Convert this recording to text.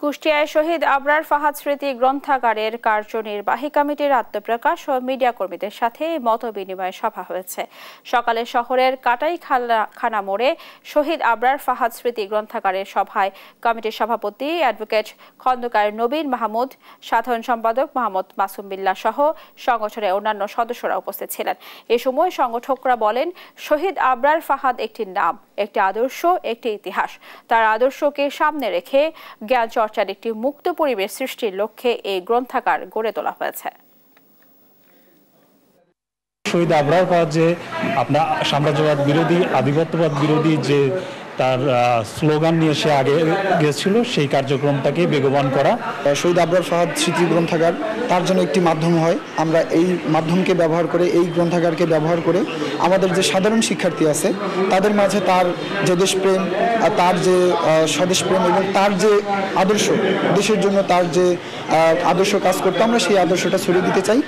কুষ্টিয়ায় শহীদ আবরার ফাহাদ স্মৃতি গ্রন্থাগারের কার্যনির্বাহী কমিটির আত্মপ্রকাশ ও মিডিয়া কর্মীদের সাথে মতবিনিময় সভা হয়েছে। সকালে শহরের কাটাইখানা মোড়ে শহীদ আবরার ফাহাদ স্মৃতি গ্রন্থাগারের সভায় কমিটির সভাপতি অ্যাডভোকেট খন্দকার নবীন মাহমুদ, সাধারণ সম্পাদক মোহাম্মদ মাসুম বিল্লাহ সহ সংগঠনের অন্যান্য সদস্যরা উপস্থিত ছিলেন। এ সময় সংগঠকরা বলেন, শহীদ আবরার ফাহাদ একটি নাম, একটি আদর্শ, একটি ইতিহাস। তার আদর্শকে সামনে রেখে জ্ঞান চর্চার একটি মুক্ত পরিবেশ সৃষ্টির লক্ষ্যে এই গ্রন্থাগার গড়ে তোলা হয়েছে। শহীদ আবরার ফাহাদ যে আপনার সাম্রাজ্যবাদ বিরোধী, আধিপত্যবাদ বিরোধী যে তার স্লোগান নিয়ে সে আগে গিয়েছিল, সেই কার্যক্রমটাকে বেগবান করা। শহীদ আবরার ফাহাদ স্মৃতি গ্রন্থাগার তার জন্য একটি মাধ্যম হয়। আমরা এই মাধ্যমকে ব্যবহার করে, এই গ্রন্থাগারকে ব্যবহার করে আমাদের যে সাধারণ শিক্ষার্থী আছে তাদের মাঝে তার যে দেশপ্রেম, তার যে স্বদেশপ্রেম এবং তার যে আদর্শ, দেশের জন্য তার যে আদর্শ কাজ করতে, আমরা সেই আদর্শটা ছড়িয়ে দিতে চাই।